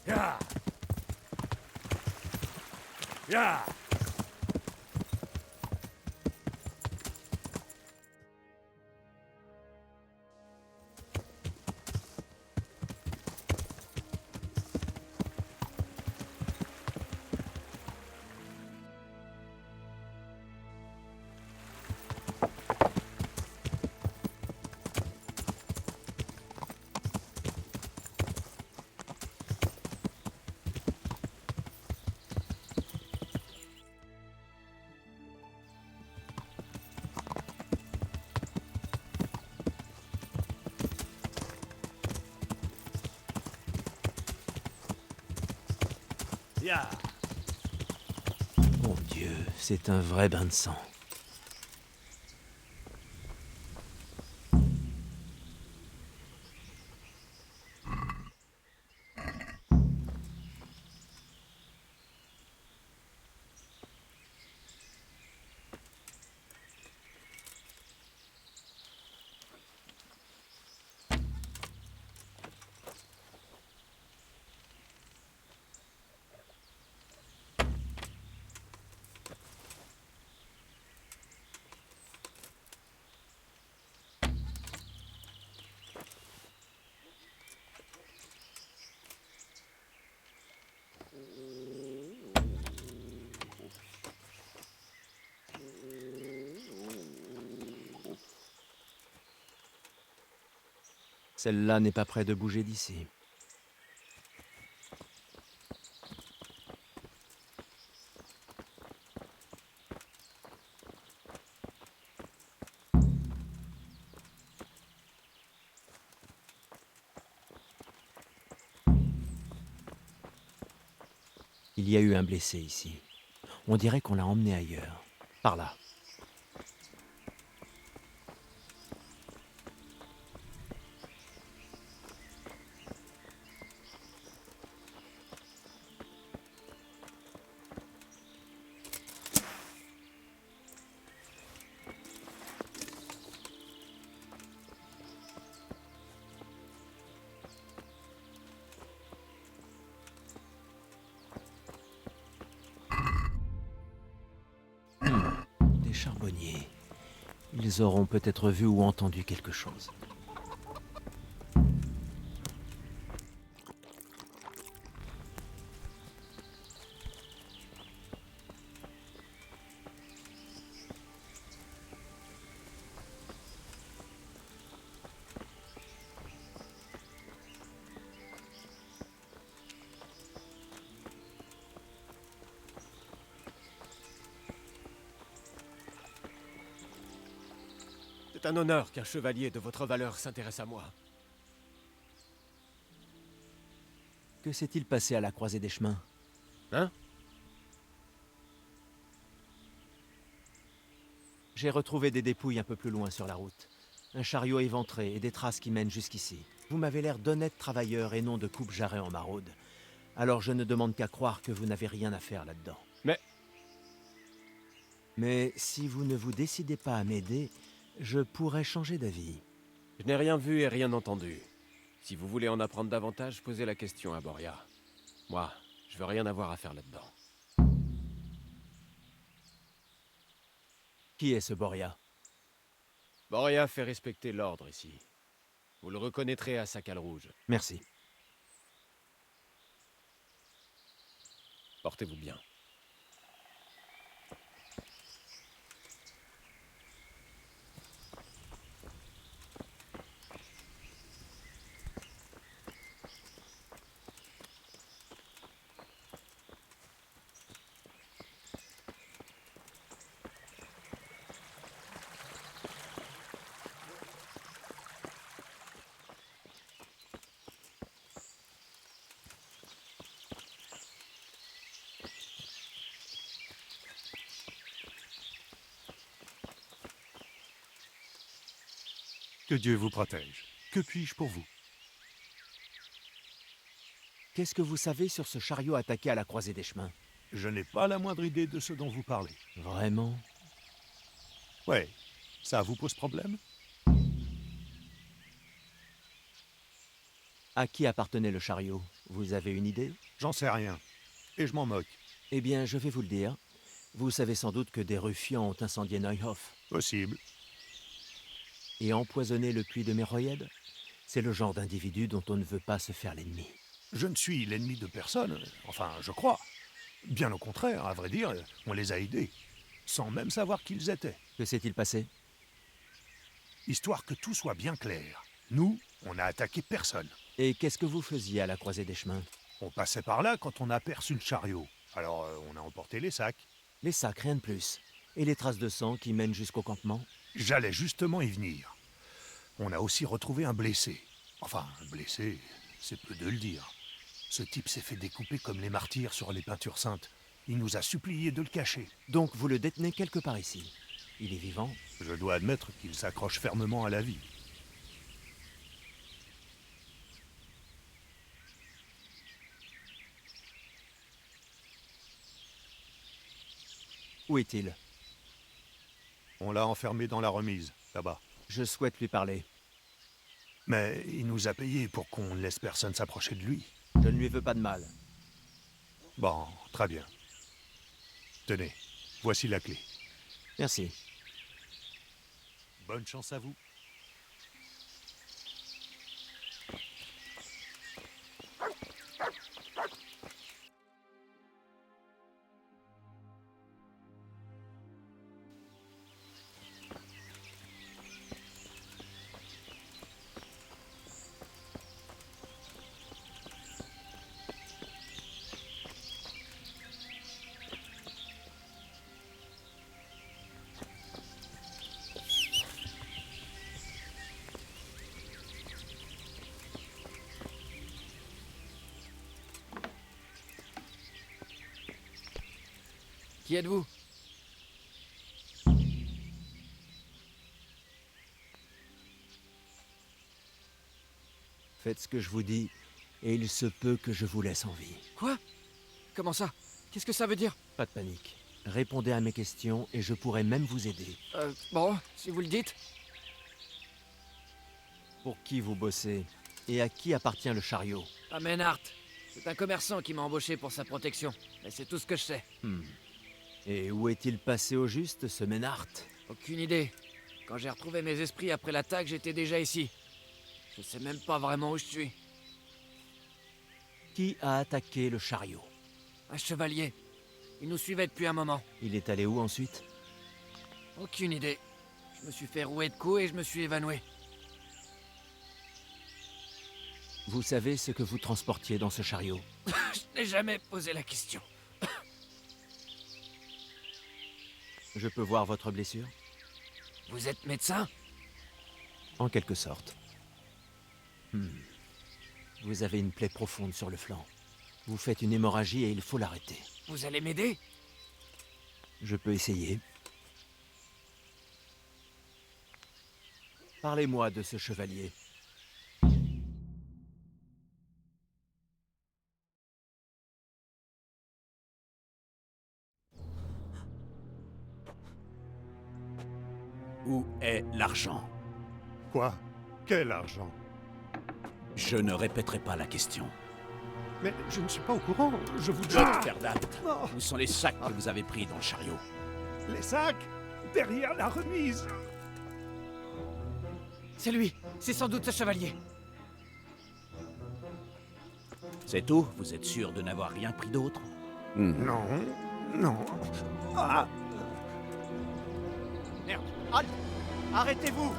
Ya! Ya! Ya! Mon Dieu, c'est un vrai bain de sang. Celle-là n'est pas près de bouger d'ici. Il y a eu un blessé ici. On dirait qu'on l'a emmené ailleurs. Par là. Des charbonniers. Ils auront peut-être vu ou entendu quelque chose. C'est un honneur qu'un chevalier de votre valeur s'intéresse à moi. Que s'est-il passé à la croisée des chemins? Hein? J'ai retrouvé des dépouilles un peu plus loin sur la route. Un chariot éventré et des traces qui mènent jusqu'ici. Vous m'avez l'air d'honnêtes travailleurs et non de coupe-jarrets en maraude. Alors je ne demande qu'à croire que vous n'avez rien à faire là-dedans. Mais si vous ne vous décidez pas à m'aider, je pourrais changer d'avis. Je n'ai rien vu et rien entendu. Si vous voulez en apprendre davantage, posez la question à Boria. Moi, je veux rien avoir à faire là-dedans. Qui est ce Boria? Boria fait respecter l'ordre ici. Vous le reconnaîtrez à sa cale rouge. Merci. Portez-vous bien. Que Dieu vous protège. Que puis-je pour vous? Qu'est-ce que vous savez sur ce chariot attaqué à la croisée des chemins? Je n'ai pas la moindre idée de ce dont vous parlez. Vraiment? Ouais, ça vous pose problème? À qui appartenait le chariot? Vous avez une idée? J'en sais rien. Et je m'en moque. Eh bien, je vais vous le dire. Vous savez sans doute que des ruffians ont incendié Neuhof Possible. et empoisonné le puits de Méroïed. C'est le genre d'individu dont on ne veut pas se faire l'ennemi. Je ne suis l'ennemi de personne. Enfin, je crois. Bien au contraire, à vrai dire, on les a aidés. Sans même savoir qui ils étaient. Que s'est-il passé? Histoire que tout soit bien clair. Nous, on n'a attaqué personne. Et qu'est-ce que vous faisiez à la croisée des chemins? On passait par là quand on a aperçu le chariot. Alors, on a emporté les sacs. Les sacs, rien de plus. Et les traces de sang qui mènent jusqu'au campement? J'allais justement y venir. On a aussi retrouvé un blessé. Enfin, un blessé, c'est peu de le dire. Ce type s'est fait découper comme les martyrs sur les peintures saintes. Il nous a supplié de le cacher. Donc vous le détenez quelque part ici. Il est vivant? Je dois admettre qu'il s'accroche fermement à la vie. Où est-il? On l'a enfermé dans la remise, là-bas. Je souhaite lui parler. Mais il nous a payé pour qu'on ne laisse personne s'approcher de lui. Je ne lui veux pas de mal. Bon, très bien. Tenez, voici la clé. Merci. Bonne chance à vous. Qui êtes-vous? Faites ce que je vous dis, et il se peut que je vous laisse en vie. Quoi? Comment ça? Qu'est-ce que ça veut dire? Pas de panique. Répondez à mes questions et je pourrai même vous aider. Bon, si vous le dites. Pour qui vous bossez? Et à qui appartient le chariot? À Menhart. C'est un commerçant qui m'a embauché pour sa protection. Mais c'est tout ce que je sais. Et où est-il passé au juste, ce Menhart? Aucune idée. Quand j'ai retrouvé mes esprits après l'attaque, j'étais déjà ici. Je sais même pas vraiment où je suis. Qui a attaqué le chariot? Un chevalier. Il nous suivait depuis un moment. Il est allé où ensuite? Aucune idée. Je me suis fait rouer de coups et je me suis évanoui. Vous savez ce que vous transportiez dans ce chariot? Je n'ai jamais posé la question. Je peux voir votre blessure? Vous êtes médecin? En quelque sorte. Vous avez une plaie profonde sur le flanc. Vous faites une hémorragie et il faut l'arrêter. Vous allez m'aider? Je peux essayer. Parlez-moi de ce chevalier. Où est l'argent? Quoi? Quel argent? Je ne répéterai pas la question. Mais je ne suis pas au courant. Je vous dis... Verdun, Oh, où sont les sacs que vous avez pris dans le chariot? les sacs? Derrière la remise. C'est lui. C'est sans doute ce chevalier. C'est tout? Vous êtes sûr de n'avoir rien pris d'autre? Non, non. Ah, Merde! Halte! Arrêtez-vous!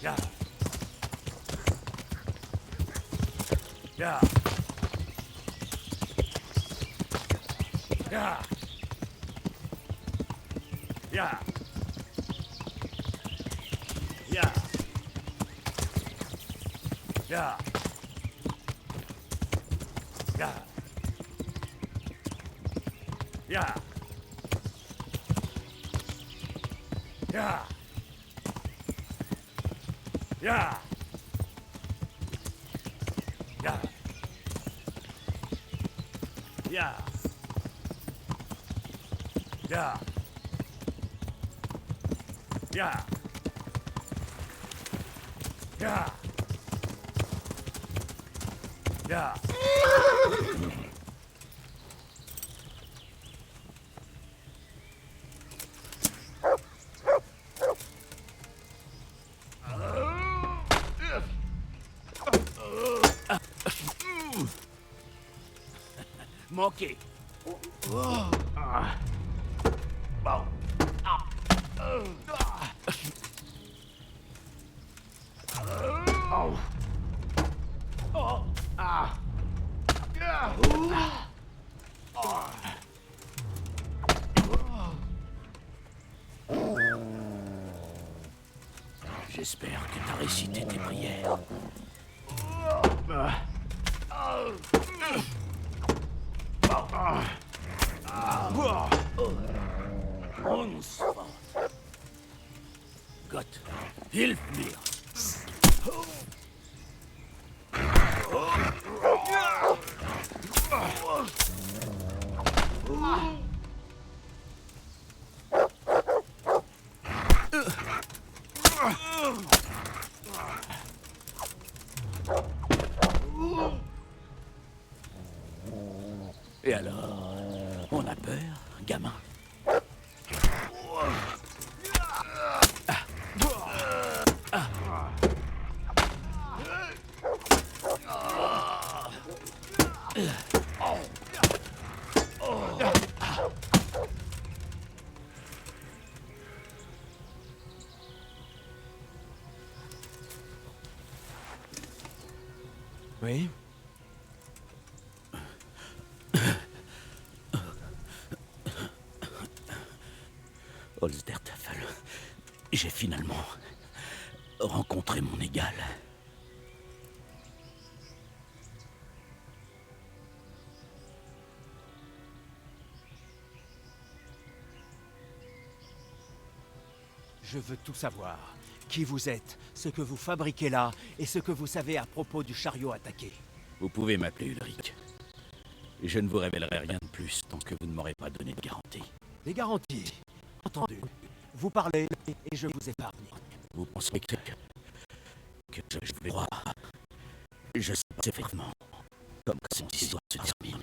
Ya. Ya. Ya. Ya. Ya. Ya. Ya. Ya. Ya. Ya. Ya. Ya. Ya. Ya. Ya. Ya. Manqué. J'espère que t'as récité tes prières. Uns. Gott, hilf mir! Et alors, on a peur, gamin? Oui? Holzdertafel, j'ai finalement rencontré mon égal. Je veux tout savoir. Qui vous êtes, ce que vous fabriquez là, et ce que vous savez à propos du chariot attaqué. Vous pouvez m'appeler Ulrich. Je ne vous révélerai rien de plus tant que vous ne m'aurez pas donné de garantie. Des garanties. Entendu. Vous parlez et je vous épargne. Vous pensez que je vais croire. Je sais pas effectivement comme cette histoire se termine.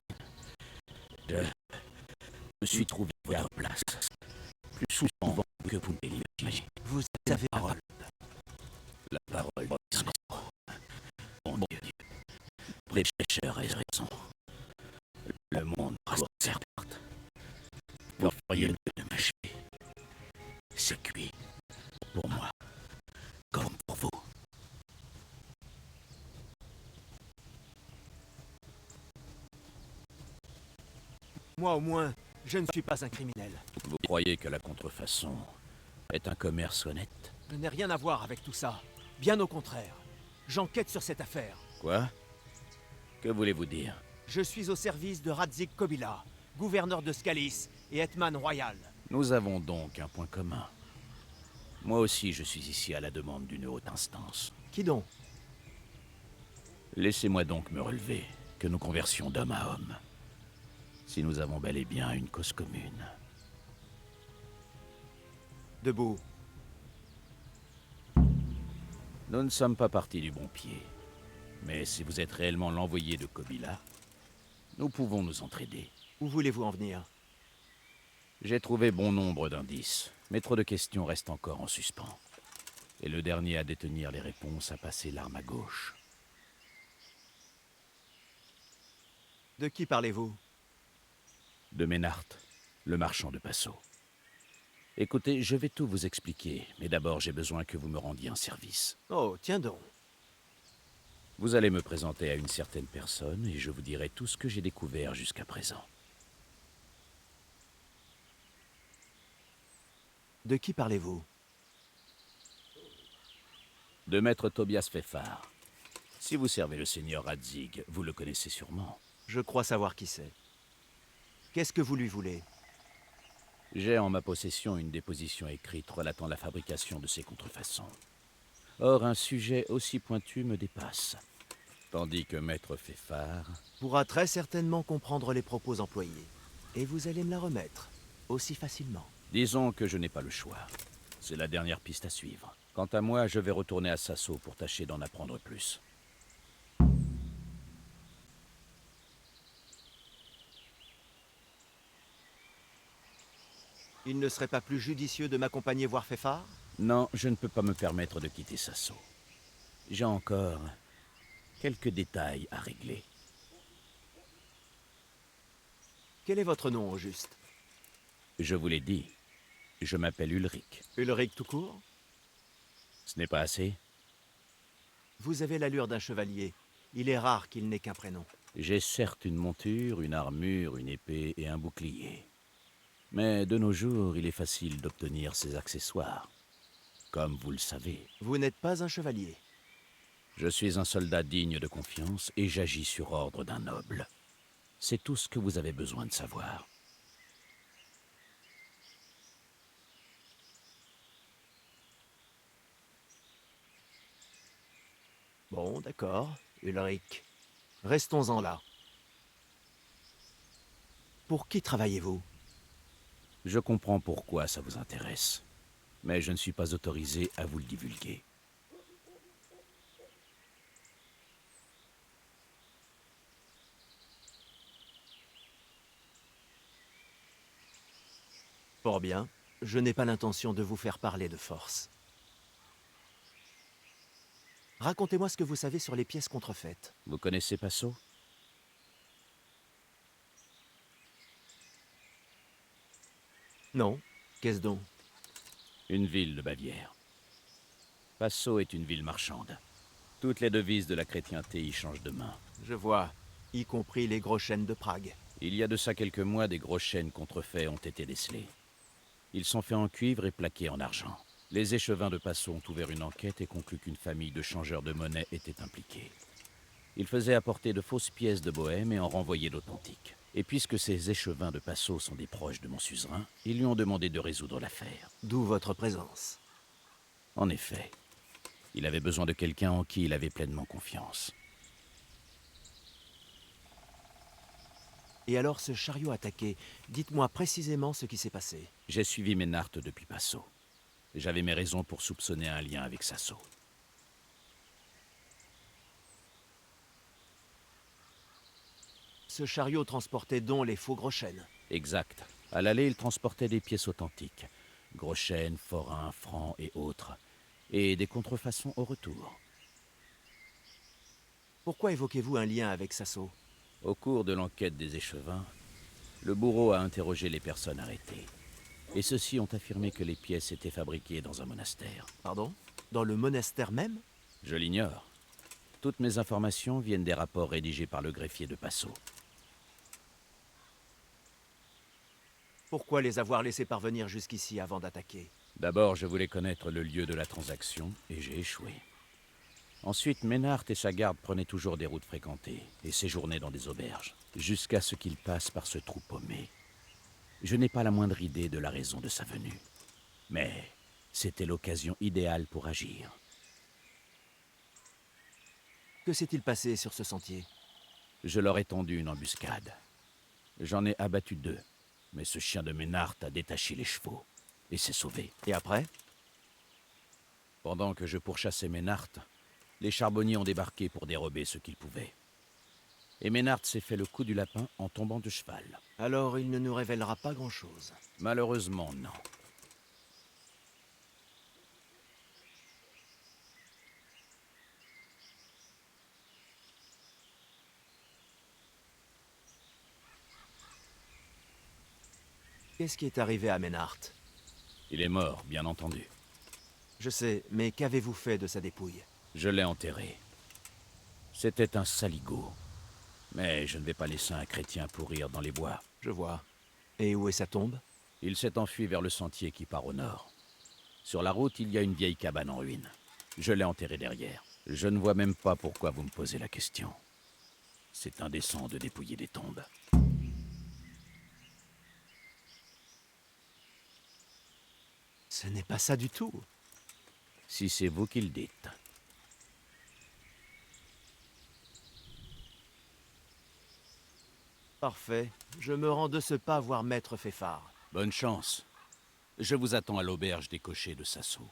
Je me suis trouvé à votre place. Plus souvent que vous ne l'imaginez. Vous avez parole. La parole de Christ. Mon Dieu. Les pécheurs aient raison. Le monde reste certes. Vous feriez mieux de m'achever. C'est cuit. Pour moi. Comme pour vous. Moi au moins, je ne suis pas un criminel. Vous croyez que la contrefaçon est un commerce honnête? Je n'ai rien à voir avec tout ça. Bien au contraire. J'enquête sur cette affaire. Quoi? Que voulez-vous dire? Je suis au service de Radzik Kobila, gouverneur de Skalis et Hetman royal. Nous avons donc un point commun. Moi aussi, je suis ici à la demande d'une haute instance. Qui donc? Laissez-moi donc me relever, que nous conversions d'homme à homme. Si nous avons bel et bien une cause commune. Debout. Nous ne sommes pas partis du bon pied. Mais si vous êtes réellement l'envoyé de Kobila, nous pouvons nous entraider. Où voulez-vous en venir? J'ai trouvé bon nombre d'indices, mais trop de questions restent encore en suspens. Et le dernier à détenir les réponses a passé l'arme à gauche. De qui parlez-vous? De Ménart, le marchand de Passo. Écoutez, je vais tout vous expliquer, mais d'abord j'ai besoin que vous me rendiez un service. Oh, tiens donc. Vous allez me présenter à une certaine personne et je vous dirai tout ce que j'ai découvert jusqu'à présent. De qui parlez-vous? De maître Tobias Feffard. Si vous servez le seigneur Radzig, vous le connaissez sûrement. Je crois savoir qui c'est. Qu'est-ce que vous lui voulez? J'ai en ma possession une déposition écrite relatant la fabrication de ces contrefaçons. Or, un sujet aussi pointu me dépasse. Tandis que maître Feffard... Pourra très certainement comprendre les propos employés. Et vous allez me la remettre, aussi facilement. Disons que je n'ai pas le choix. C'est la dernière piste à suivre. Quant à moi, je vais retourner à Sasso pour tâcher d'en apprendre plus. Il ne serait pas plus judicieux de m'accompagner voir Feffard? Non, je ne peux pas me permettre de quitter Sasso. J'ai encore quelques détails à régler. Quel est votre nom au juste? Je vous l'ai dit, je m'appelle Ulrich. Ulrich tout court? Ce n'est pas assez? Vous avez l'allure d'un chevalier. Il est rare qu'il n'ait qu'un prénom. J'ai certes une monture, une armure, une épée et un bouclier. Mais de nos jours, il est facile d'obtenir ces accessoires. Comme vous le savez. Vous n'êtes pas un chevalier. Je suis un soldat digne de confiance et j'agis sur ordre d'un noble. C'est tout ce que vous avez besoin de savoir. Bon, d'accord, Ulrich. Restons-en là. Pour qui travaillez-vous? Je comprends pourquoi ça vous intéresse. Mais je ne suis pas autorisé à vous le divulguer. Fort bien. Je n'ai pas l'intention de vous faire parler de force. Racontez-moi ce que vous savez sur les pièces contrefaites. Vous connaissez Passo? Non? Qu'est-ce donc? Une ville de Bavière. Passo est une ville marchande. Toutes les devises de la chrétienté y changent de main. Je vois, y compris les gros chênes de Prague. Il y a de ça quelques mois, des gros chênes contrefaits ont été décelés. Ils sont faits en cuivre et plaqués en argent. Les échevins de Passo ont ouvert une enquête et conclu qu'une famille de changeurs de monnaie était impliquée. Ils faisaient apporter de fausses pièces de Bohême et en renvoyaient d'authentiques. Et puisque ces échevins de Passo sont des proches de mon suzerain, ils lui ont demandé de résoudre l'affaire. D'où votre présence. En effet, il avait besoin de quelqu'un en qui il avait pleinement confiance. Et alors ce chariot attaqué, dites-moi précisément ce qui s'est passé. J'ai suivi Ménart depuis Passo. J'avais mes raisons pour soupçonner un lien avec Sasso. Ce chariot transportait donc les faux gros chênes. Exact. À l'aller, il transportait des pièces authentiques. Gros chênes, forains, francs et autres. Et des contrefaçons au retour. Pourquoi évoquez-vous un lien avec Sasso? Au cours de l'enquête des échevins, le bourreau a interrogé les personnes arrêtées. Et ceux-ci ont affirmé que les pièces étaient fabriquées dans un monastère. Pardon? Dans le monastère même? Je l'ignore. Toutes mes informations viennent des rapports rédigés par le greffier de Passo. Pourquoi les avoir laissés parvenir jusqu'ici avant d'attaquer? D'abord, je voulais connaître le lieu de la transaction, et j'ai échoué. Ensuite, Ménart et sa garde prenaient toujours des routes fréquentées, et séjournaient dans des auberges, jusqu'à ce qu'ils passent par ce trou paumé. Je n'ai pas la moindre idée de la raison de sa venue. Mais c'était l'occasion idéale pour agir. Que s'est-il passé sur ce sentier? Je leur ai tendu une embuscade. J'en ai abattu 2, mais ce chien de Ménart a détaché les chevaux, et s'est sauvé. Et après? Pendant que je pourchassais Ménart, les charbonniers ont débarqué pour dérober ce qu'ils pouvaient. Et Ménart s'est fait le coup du lapin en tombant de cheval. Alors il ne nous révélera pas grand-chose. Malheureusement, non. Qu'est-ce qui est arrivé à Ménart? Il est mort, bien entendu. Je sais, mais qu'avez-vous fait de sa dépouille? Je l'ai enterré. C'était un saligaud. Mais je ne vais pas laisser un chrétien pourrir dans les bois. Je vois. Et où est sa tombe? Il s'est enfui vers le sentier qui part au nord. Sur la route, il y a une vieille cabane en ruine. Je l'ai enterrée derrière. Je ne vois même pas pourquoi vous me posez la question. C'est indécent de dépouiller des tombes. Ce n'est pas ça du tout. Si c'est vous qui le dites. Parfait. Je me rends de ce pas voir Maître Féfard. Bonne chance. Je vous attends à l'auberge des cochers de Sasso.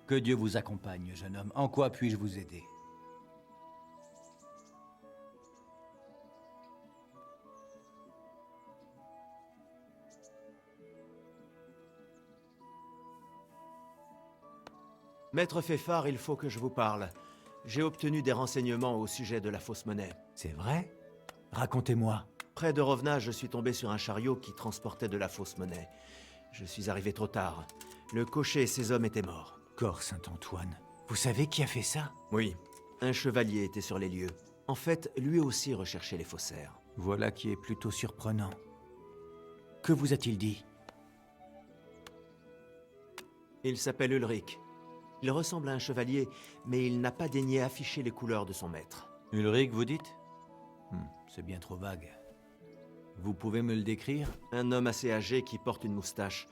Que Dieu vous accompagne, jeune homme. En quoi puis-je vous aider? Maître Féfard, il faut que je vous parle. J'ai obtenu des renseignements au sujet de la fausse monnaie. C'est vrai? Racontez-moi. Près de Rovna, je suis tombé sur un chariot qui transportait de la fausse monnaie. Je suis arrivé trop tard. Le cocher et ses hommes étaient morts. Corps Saint-Antoine. Vous savez qui a fait ça? Oui, un chevalier était sur les lieux. En fait, lui aussi recherchait les faussaires. Voilà qui est plutôt surprenant. Que vous a-t-il dit? Il s'appelle Ulrich. Il ressemble à un chevalier, mais il n'a pas daigné afficher les couleurs de son maître. Ulrich, vous dites? C'est bien trop vague. Vous pouvez me le décrire? Un homme assez âgé qui porte une moustache.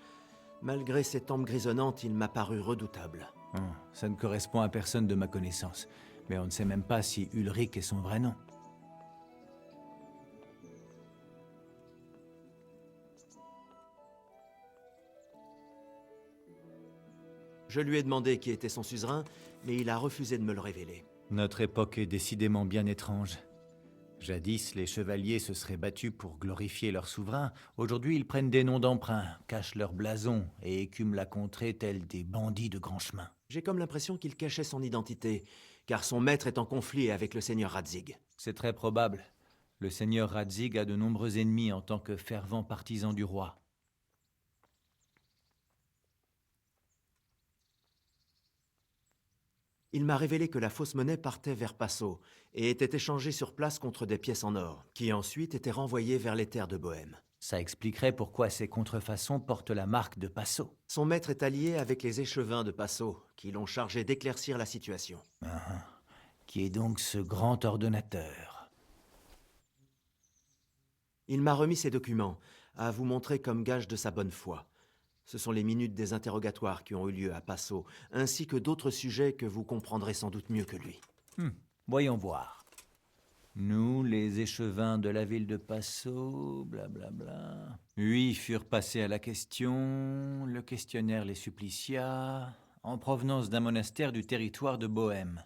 Malgré ses tempes grisonnantes, il m'a paru redoutable. Ça ne correspond à personne de ma connaissance. Mais on ne sait même pas si Ulrich est son vrai nom. Je lui ai demandé qui était son suzerain, mais il a refusé de me le révéler. Notre époque est décidément bien étrange. Jadis, les chevaliers se seraient battus pour glorifier leur souverain. Aujourd'hui, ils prennent des noms d'emprunt, cachent leur blason et écument la contrée tels des bandits de grand chemin. J'ai comme l'impression qu'il cachait son identité, car son maître est en conflit avec le seigneur Radzig. C'est très probable. Le seigneur Radzig a de nombreux ennemis en tant que fervent partisan du roi. Il m'a révélé que la fausse monnaie partait vers Passo et était échangée sur place contre des pièces en or, qui ensuite étaient renvoyées vers les terres de Bohême. Ça expliquerait pourquoi ces contrefaçons portent la marque de Passo. Son maître est allié avec les échevins de Passo, qui l'ont chargé d'éclaircir la situation. Qui est donc ce grand ordonnateur? Il m'a remis ces documents, à vous montrer comme gage de sa bonne foi. Ce sont les minutes des interrogatoires qui ont eu lieu à Passo, ainsi que d'autres sujets que vous comprendrez sans doute mieux que lui. Voyons voir. Nous, les échevins de la ville de Passo, blablabla. 8 furent passés à la question, le questionnaire les supplicia, en provenance d'un monastère du territoire de Bohême.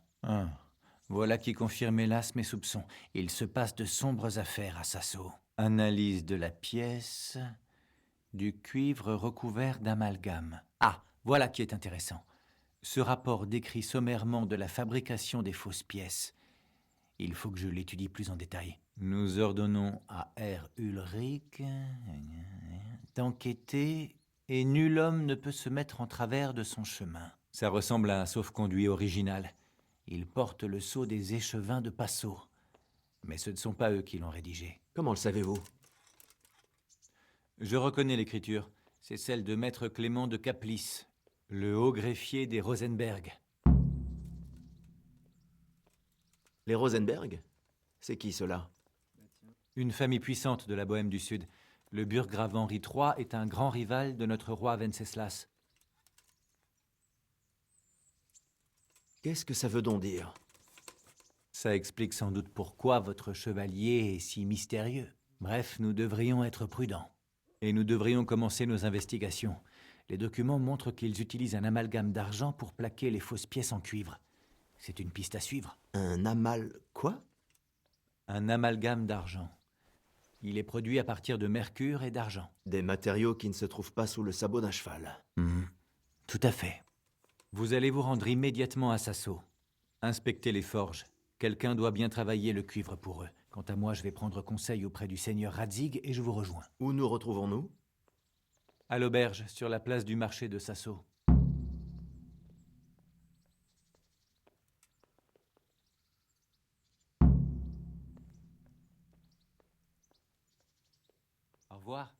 Voilà qui confirme hélas mes soupçons. Il se passe de sombres affaires à Sasso. Analyse de la pièce, du cuivre recouvert d'amalgame. Ah, voilà qui est intéressant. Ce rapport décrit sommairement de la fabrication des fausses pièces. Il faut que je l'étudie plus en détail. Nous ordonnons à R. Ulrich d'enquêter et nul homme ne peut se mettre en travers de son chemin. Ça ressemble à un sauf-conduit original. Il porte le sceau des échevins de Passo. Mais ce ne sont pas eux qui l'ont rédigé. Comment le savez-vous? Je reconnais l'écriture. C'est celle de Maître Clément de Caplis, le haut greffier des Rosenberg. Les Rosenberg? C'est qui cela? Une famille puissante de la Bohême du Sud. Le burgrave Henri III est un grand rival de notre roi Venceslas. Qu'est-ce que ça veut donc dire? Ça explique sans doute pourquoi votre chevalier est si mystérieux. Bref, nous devrions être prudents. Et nous devrions commencer nos investigations. Les documents montrent qu'ils utilisent un amalgame d'argent pour plaquer les fausses pièces en cuivre. C'est une piste à suivre. Un amal... quoi? Un amalgame d'argent. Il est produit à partir de mercure et d'argent. Des matériaux qui ne se trouvent pas sous le sabot d'un cheval. Tout à fait. Vous allez vous rendre immédiatement à Sasso. Inspectez les forges. Quelqu'un doit bien travailler le cuivre pour eux. Quant à moi, je vais prendre conseil auprès du seigneur Radzig et je vous rejoins. Où nous retrouvons-nous? À l'auberge, sur la place du marché de Sasso. Au revoir.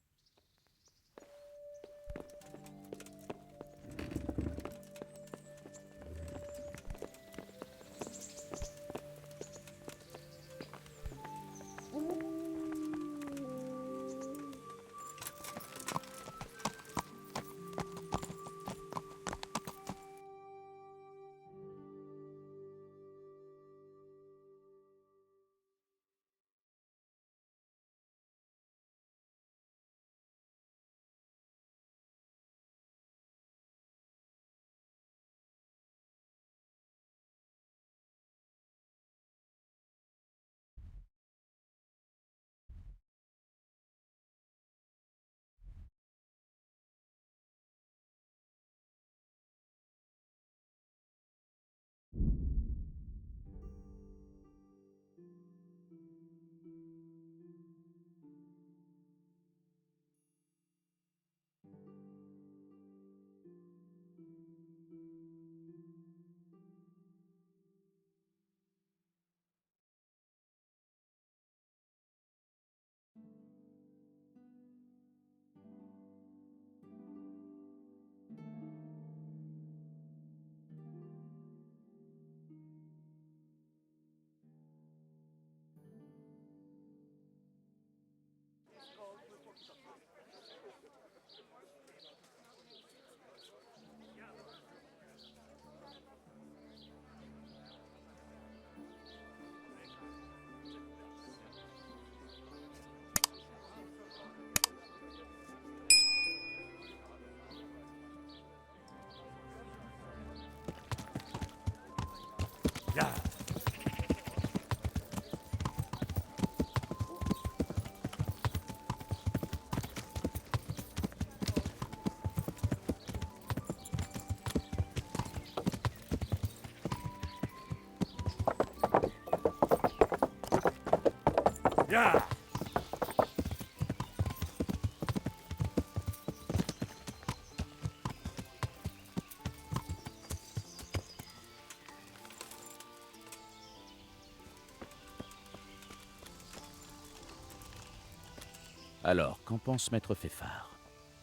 Alors, qu'en pense Maître Feffard?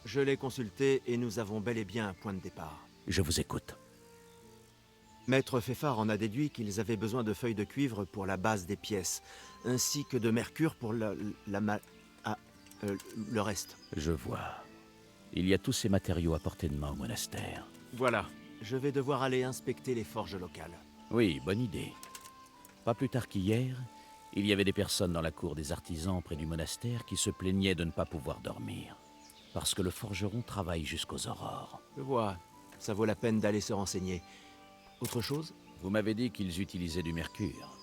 Je l'ai consulté et nous avons bel et bien un point de départ. Je vous écoute. Maître Feffard en a déduit qu'ils avaient besoin de feuilles de cuivre pour la base des pièces, ainsi que de mercure pour le reste. Je vois. Il y a tous ces matériaux à portée de main au monastère. Voilà. Je vais devoir aller inspecter les forges locales. Oui, bonne idée. Pas plus tard qu'hier, il y avait des personnes dans la cour des artisans près du monastère qui se plaignaient de ne pas pouvoir dormir. Parce que le forgeron travaille jusqu'aux aurores. Je vois. Ça vaut la peine d'aller se renseigner. Autre chose? Vous m'avez dit qu'ils utilisaient du mercure.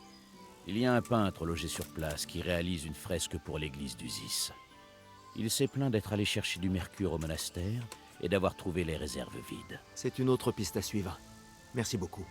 Il y a un peintre logé sur place qui réalise une fresque pour l'église d'Usis. Il s'est plaint d'être allé chercher du mercure au monastère et d'avoir trouvé les réserves vides. C'est une autre piste à suivre. Merci beaucoup.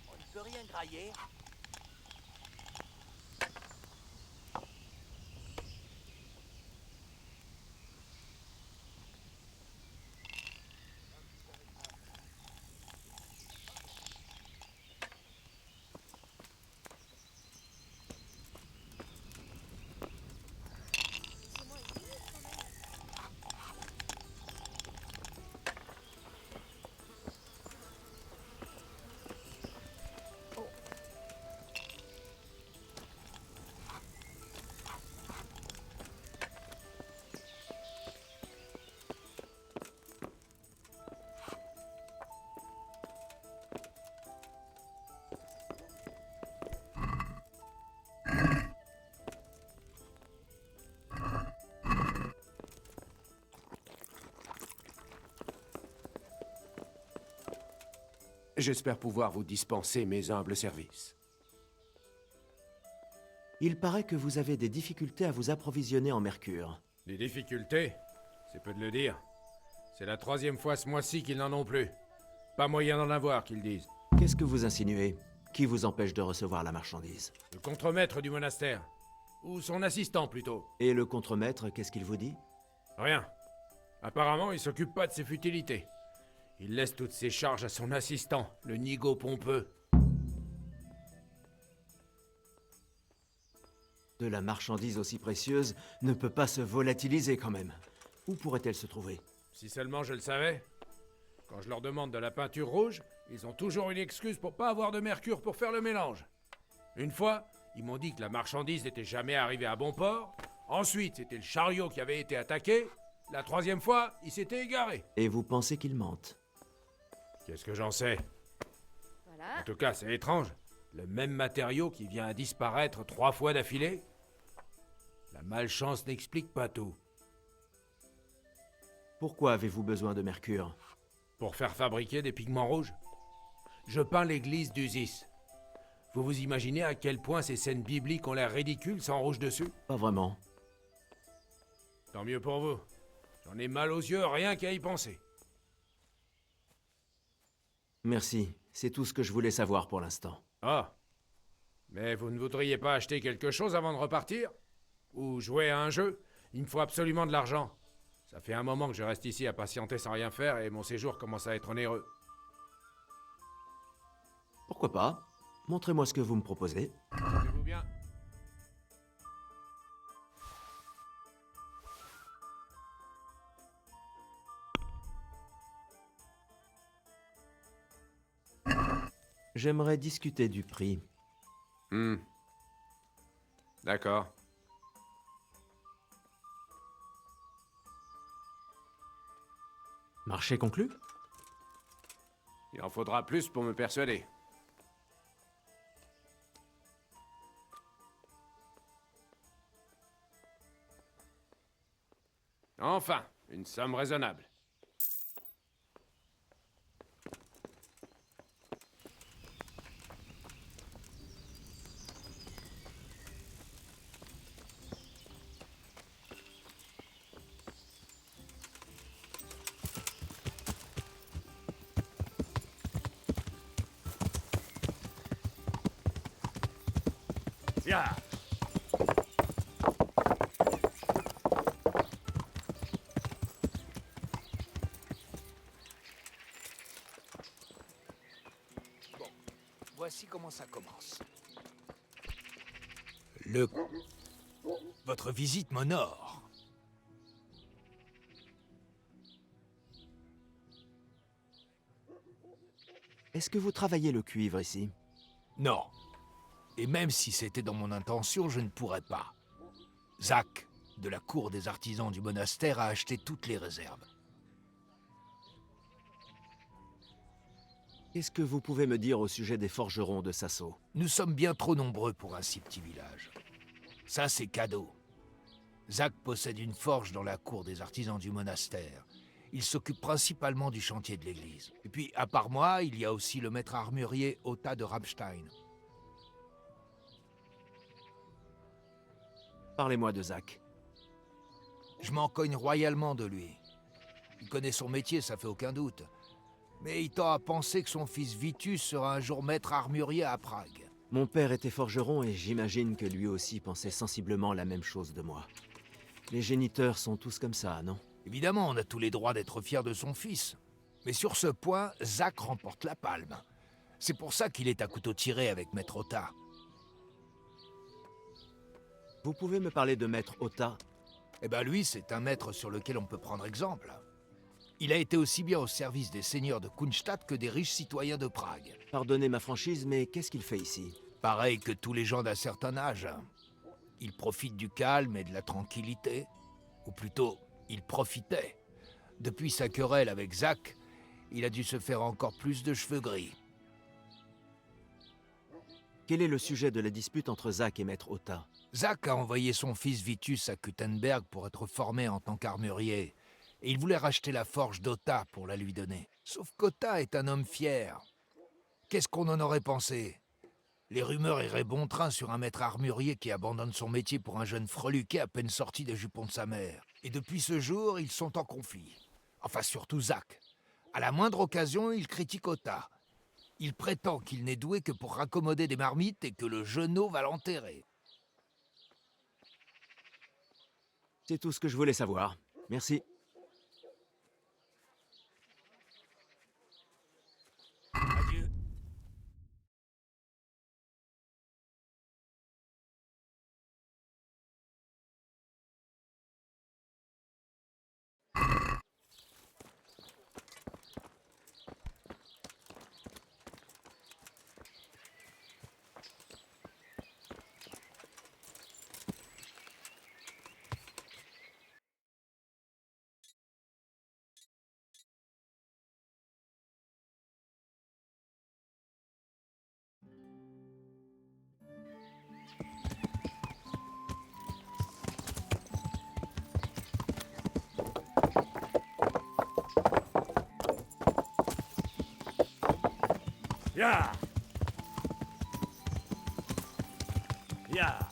On ne peut rien grailler. J'espère pouvoir vous dispenser mes humbles services. Il paraît que vous avez des difficultés à vous approvisionner en mercure. Des difficultés? C'est peu de le dire. C'est la 3e fois ce mois-ci qu'ils n'en ont plus. Pas moyen d'en avoir, qu'ils disent. Qu'est-ce que vous insinuez? Qui vous empêche de recevoir la marchandise? Le contremaître du monastère. Ou son assistant, plutôt. Et le contremaître, qu'est-ce qu'il vous dit? Rien. Apparemment, il s'occupe pas de ses futilités. Il laisse toutes ses charges à son assistant, le nigo pompeux. De la marchandise aussi précieuse ne peut pas se volatiliser quand même. Où pourrait-elle se trouver? Si seulement je le savais. Quand je leur demande de la peinture rouge, ils ont toujours une excuse pour pas avoir de mercure pour faire le mélange. Une fois, ils m'ont dit que la marchandise n'était jamais arrivée à bon port. Ensuite, c'était le chariot qui avait été attaqué. La 3e fois, il s'était égaré. Et vous pensez qu'il mente? Qu'est-ce que j'en sais? Voilà. En tout cas, c'est étrange. Le même matériau qui vient à disparaître 3 fois d'affilée. La malchance n'explique pas tout. Pourquoi avez-vous besoin de mercure? Pour faire fabriquer des pigments rouges. Je peins l'église d'Usis. Vous vous imaginez à quel point ces scènes bibliques ont l'air ridicules sans rouge dessus? Pas vraiment. Tant mieux pour vous. J'en ai mal aux yeux rien qu'à y penser. Merci, c'est tout ce que je voulais savoir pour l'instant. Ah. Mais vous ne voudriez pas acheter quelque chose avant de repartir? Ou jouer à un jeu? Il me faut absolument de l'argent. Ça fait un moment que je reste ici à patienter sans rien faire et mon séjour commence à être onéreux. Pourquoi pas? Montrez-moi ce que vous me proposez. Tenez-vous bien. J'aimerais discuter du prix. D'accord. Marché conclu? Il en faudra plus pour me persuader. Enfin, une somme raisonnable. Tiens. Voici comment ça commence. Votre visite m'honore. Est-ce que vous travaillez le cuivre ici? Non. Et même si c'était dans mon intention, je ne pourrais pas. Zach, de la cour des artisans du monastère, a acheté toutes les réserves. Qu'est-ce que vous pouvez me dire au sujet des forgerons de Sasso? Nous sommes bien trop nombreux pour un si petit village. Ça, c'est cadeau. Zach possède une forge dans la cour des artisans du monastère. Il s'occupe principalement du chantier de l'église. Et puis, à part moi, il y a aussi le maître armurier Otto de Ramstein. Parlez-moi de Zach. Je m'en cogne royalement de lui. Il connaît son métier, ça fait aucun doute. Mais il tend à penser que son fils Vitus sera un jour maître armurier à Prague. Mon père était forgeron et j'imagine que lui aussi pensait sensiblement la même chose de moi. Les géniteurs sont tous comme ça, non? Évidemment, on a tous les droits d'être fiers de son fils. Mais sur ce point, Zach remporte la palme. C'est pour ça qu'il est à couteau tiré avec Maître Otto. Vous pouvez me parler de Maître Otto? Eh ben lui, c'est un maître sur lequel on peut prendre exemple. Il a été aussi bien au service des seigneurs de Kunstadt que des riches citoyens de Prague. Pardonnez ma franchise, mais qu'est-ce qu'il fait ici? Pareil que tous les gens d'un certain âge. Il profite du calme et de la tranquillité. Ou plutôt, il profitait. Depuis sa querelle avec Zach, il a dû se faire encore plus de cheveux gris. Quel est le sujet de la dispute entre Zach et Maître Otto? Zach a envoyé son fils Vitus à Kuttenberg pour être formé en tant qu'armurier. Et il voulait racheter la forge d'Otto pour la lui donner. Sauf qu'Otto est un homme fier. qu'est-ce qu'on en aurait pensé? Les rumeurs iraient bon train sur un maître armurier qui abandonne son métier pour un jeune freluquet à peine sorti des jupons de sa mère. Et depuis ce jour, ils sont en conflit. Enfin, surtout Zack. À la moindre occasion, il critique Ota. Il prétend qu'il n'est doué que pour raccommoder des marmites et que le genou va l'enterrer. C'est tout ce que je voulais savoir. Merci. Adieu. Ya! Ya!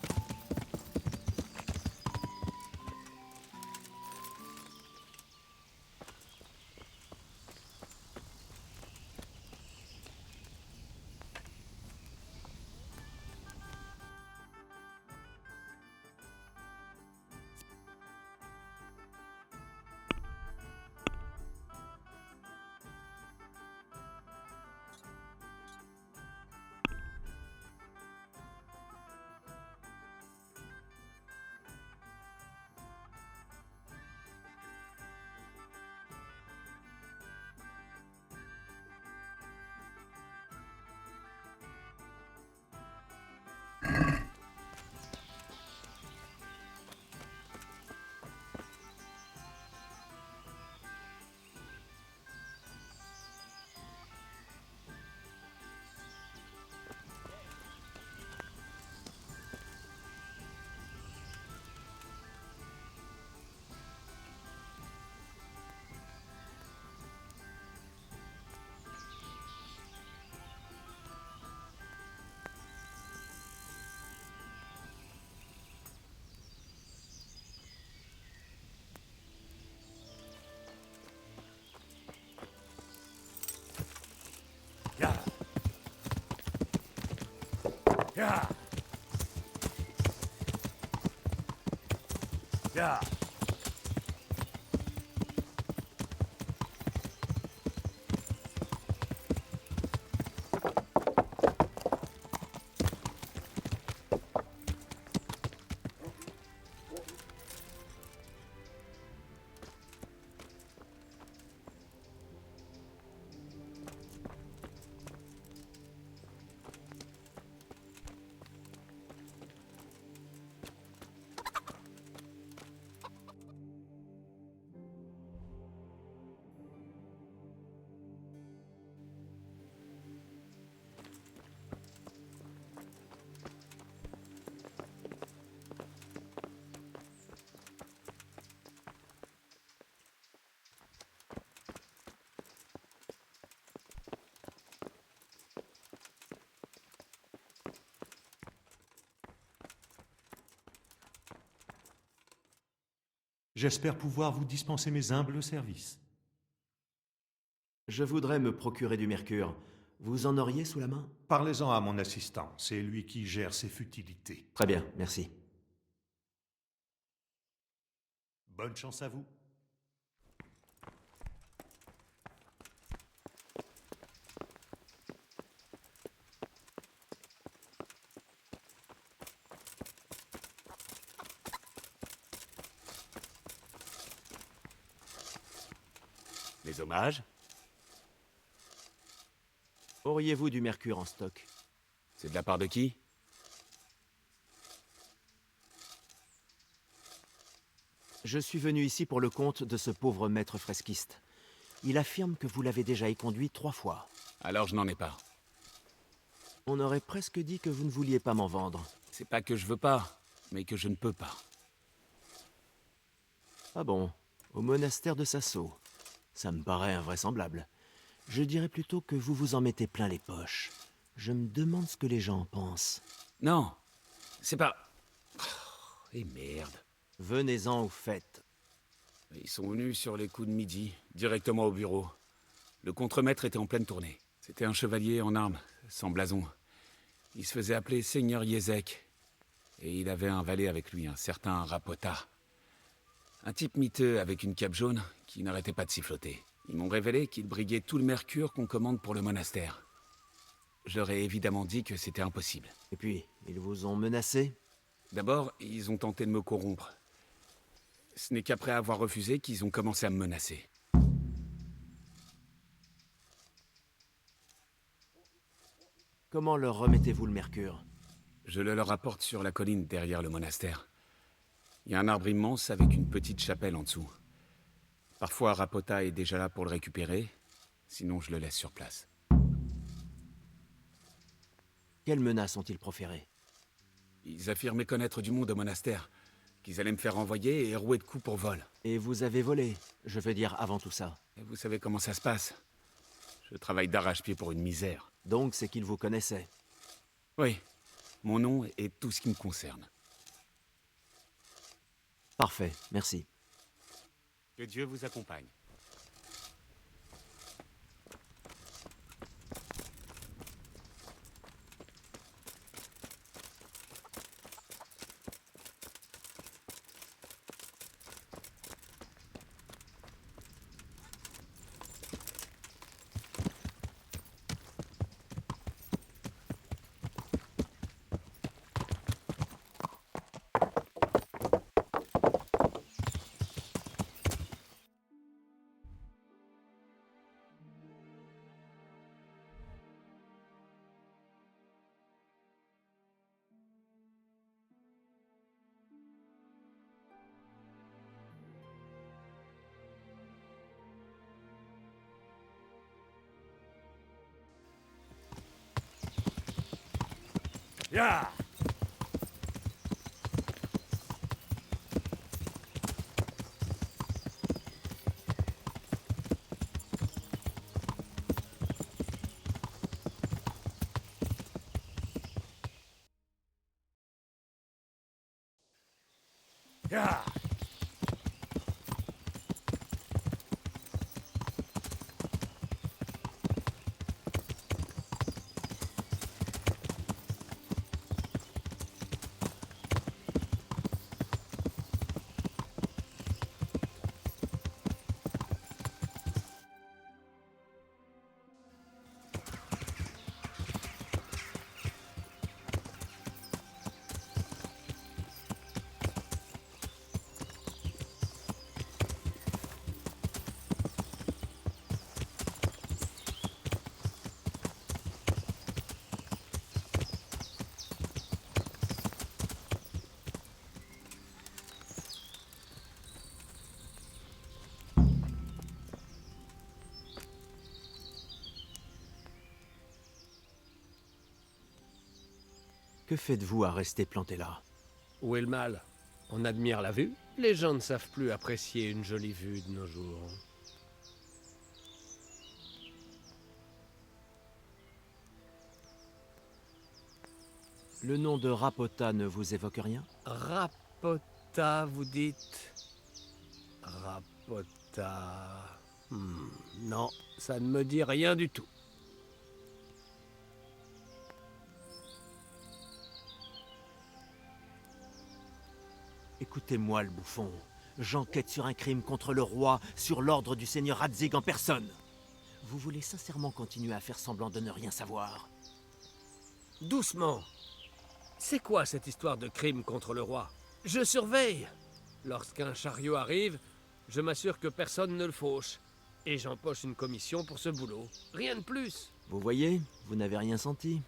Ya! Ya! Ya! J'espère pouvoir vous dispenser mes humbles services. Je voudrais me procurer du mercure. Vous en auriez sous la main? Parlez-en à mon assistant, c'est lui qui gère ces futilités. Très bien, merci. Bonne chance à vous. Les hommages? Auriez-vous du mercure en stock? C'est de la part de qui? Je suis venu ici pour le compte de ce pauvre maître fresquiste. Il affirme que vous l'avez déjà éconduit 3 fois. Alors je n'en ai pas. On aurait presque dit que vous ne vouliez pas m'en vendre. C'est pas que je veux pas, mais que je ne peux pas. Ah bon? Au monastère de Sasso. Ça me paraît invraisemblable. Je dirais plutôt que vous vous en mettez plein les poches. Je me demande ce que les gens en pensent. Non, c'est pas... Oh, et merde. Venez-en au fait. Ils sont venus sur les coups de midi, directement au bureau. Le contremaître était en pleine tournée. C'était un chevalier en armes, sans blason. Il se faisait appeler Seigneur Yezek. Et il avait un valet avec lui, un certain Rapota. Un type miteux avec une cape jaune qui n'arrêtait pas de siffloter. Ils m'ont révélé qu'il briguait tout le mercure qu'on commande pour le monastère. Je leur ai évidemment dit que c'était impossible. Et puis, ils vous ont menacé? D'abord, ils ont tenté de me corrompre. Ce n'est qu'après avoir refusé qu'ils ont commencé à me menacer. Comment leur remettez-vous le mercure? Je le leur apporte sur la colline derrière le monastère. Il y a un arbre immense avec une petite chapelle en dessous. Parfois, Rapota est déjà là pour le récupérer, sinon je le laisse sur place. Quelles menaces ont-ils proférées? Ils affirmaient connaître du monde au monastère, qu'ils allaient me faire envoyer et rouer de coups pour vol. Et vous avez volé, je veux dire avant tout ça. Et vous savez comment ça se passe. Je travaille d'arrache-pied pour une misère. Donc c'est qu'ils vous connaissaient. Oui, mon nom est tout ce qui me concerne. Parfait, merci. Que Dieu vous accompagne. Ya! Ya! Que faites-vous à rester planté là? Où est le mal? On admire la vue. Les gens ne savent plus apprécier une jolie vue de nos jours. Le nom de Rapota ne vous évoque rien? Rapota, vous dites? Rapota... non, ça ne me dit rien du tout. Écoutez-moi, le bouffon. J'enquête sur un crime contre le roi, sur l'ordre du seigneur Radzig en personne. Vous voulez sincèrement continuer à faire semblant de ne rien savoir? Doucement. C'est quoi cette histoire de crime contre le roi? Je surveille. Lorsqu'un chariot arrive, je m'assure que personne ne le fauche. Et j'empoche une commission pour ce boulot. Rien de plus. Vous voyez, vous n'avez rien senti.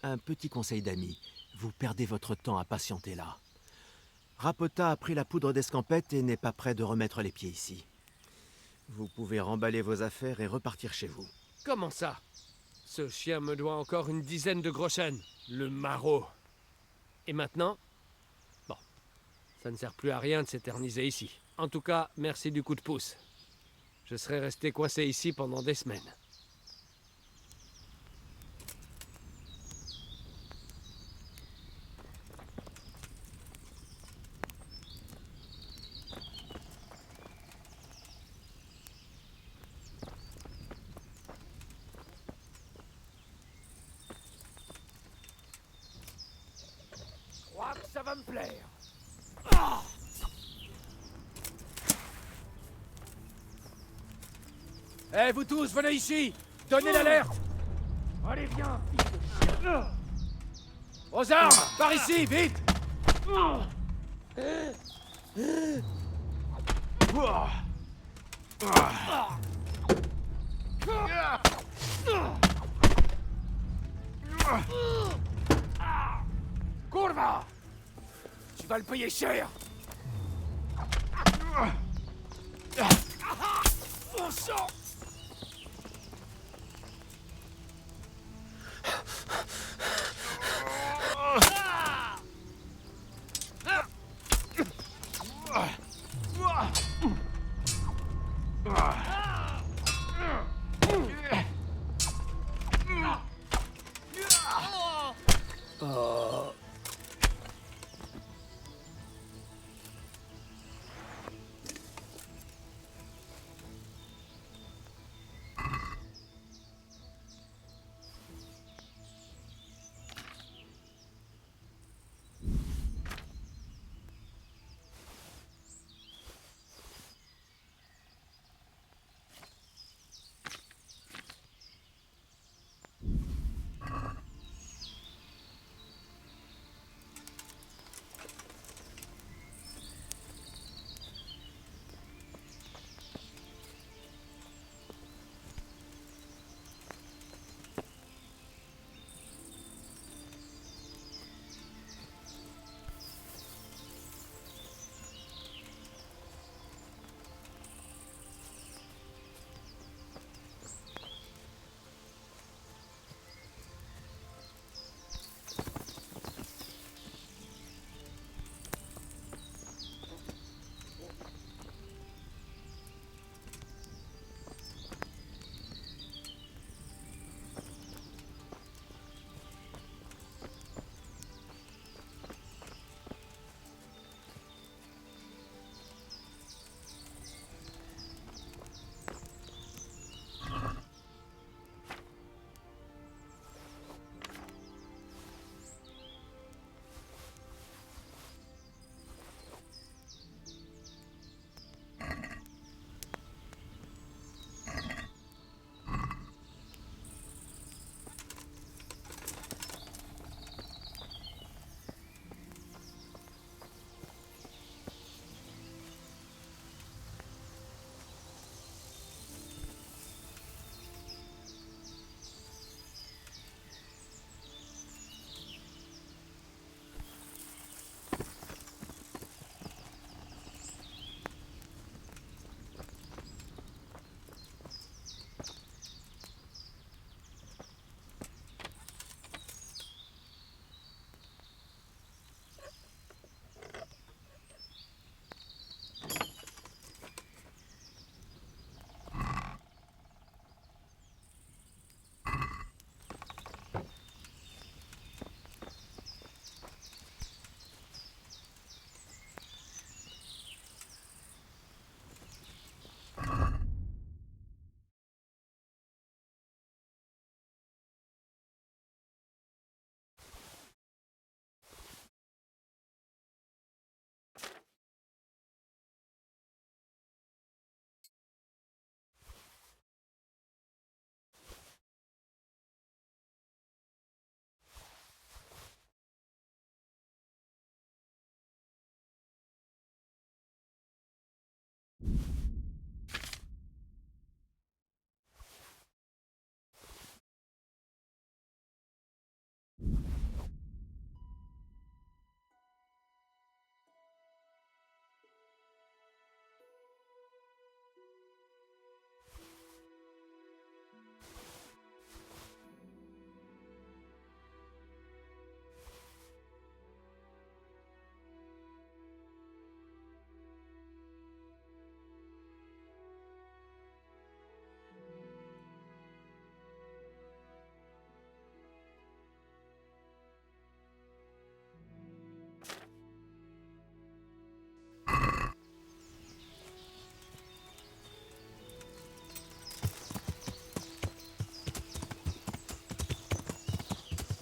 Un petit conseil d'ami. Vous perdez votre temps à patienter là. Rapota a pris la poudre d'escampette et n'est pas prêt de remettre les pieds ici. Vous pouvez remballer vos affaires et repartir chez vous. Comment ça? Ce chien me doit encore une dizaine de gros chênes. Le maraud. Et maintenant? Bon, Ça ne sert plus à rien de s'éterniser ici. En tout cas, merci du coup de pouce. Je serais resté coincé ici pendant des semaines. Je crois que ça va me plaire. Eh, vous tous, venez ici! Donnez l'alerte! Allez, viens. Aux armes! Par ici, vite! Kurva! Tu vas le payer cher. Mon sang!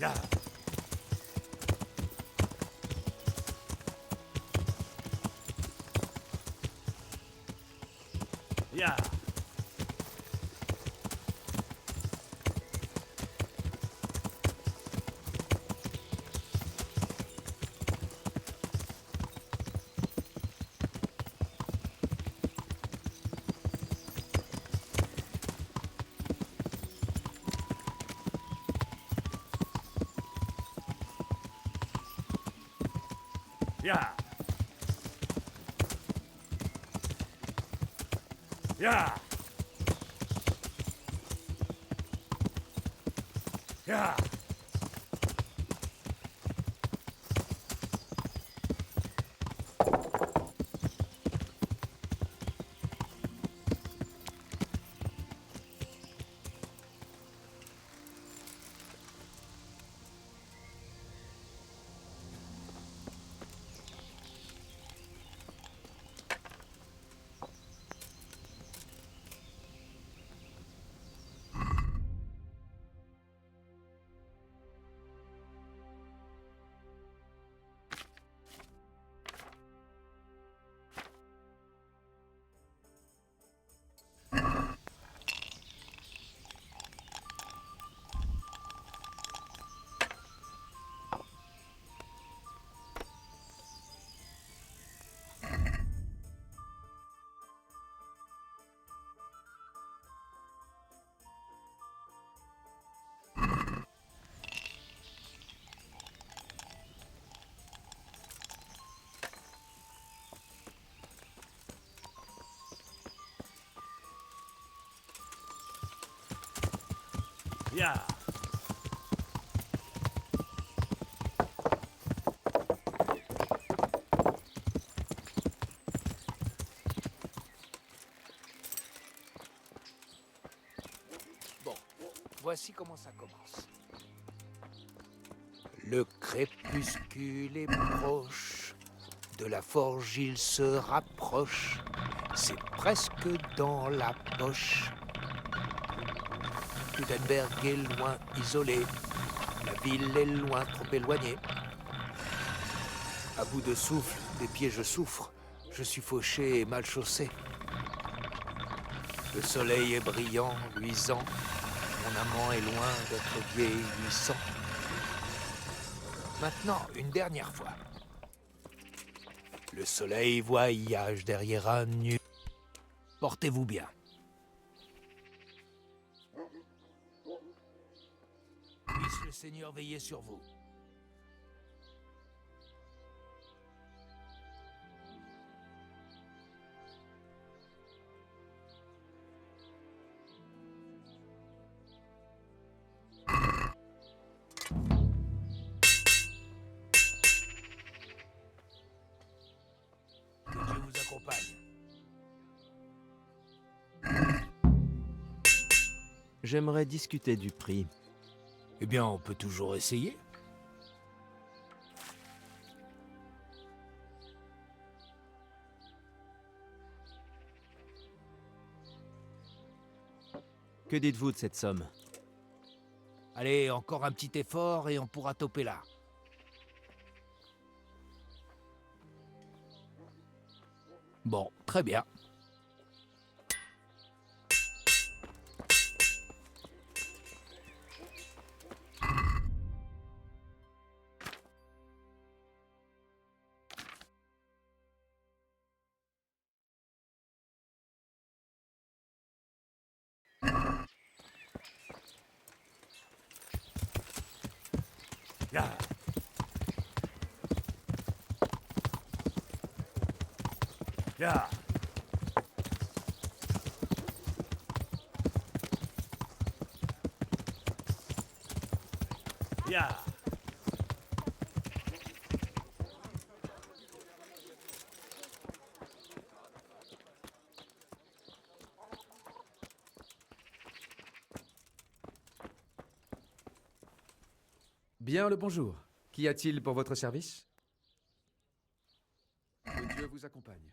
Ya. Ya. Ya. Ya. Ya. Ya. Bon, voici comment ça commence. Le crépuscule est proche, de la forge il se rapproche, c'est presque dans la poche. Gutenberg est loin isolé, la ville est loin trop éloignée. À bout de souffle, des pieds je souffre, je suis fauché et mal chaussé. Le soleil est brillant, luisant, mon amant est loin d'être vieillissant. Maintenant, une dernière fois. Le soleil voyage derrière un nu. Portez-vous bien. Puisse le Seigneur veiller sur vous. Que Dieu vous accompagne. J'aimerais discuter du prix. Eh bien, on peut toujours essayer. Que dites-vous de cette somme? Allez, encore un petit effort et on pourra toper là. Bon, très bien. Ya. Ya. Ya. Bien le bonjour. Qu'y a-t-il pour votre service? Que Dieu vous accompagne.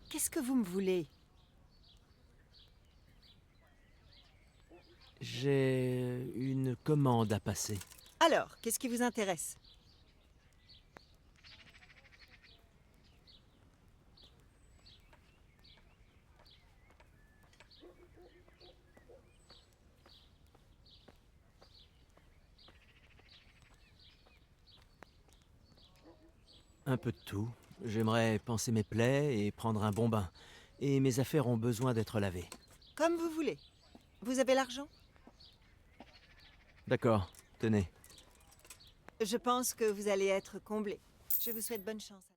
Qu'est-ce que vous me voulez? J'ai une commande à passer. Alors, qu'est-ce qui vous intéresse? Un peu de tout. J'aimerais panser mes plaies et prendre un bon bain. Et mes affaires ont besoin d'être lavées. Comme vous voulez. Vous avez l'argent? D'accord, tenez. Je pense que vous allez être comblé. Je vous souhaite bonne chance.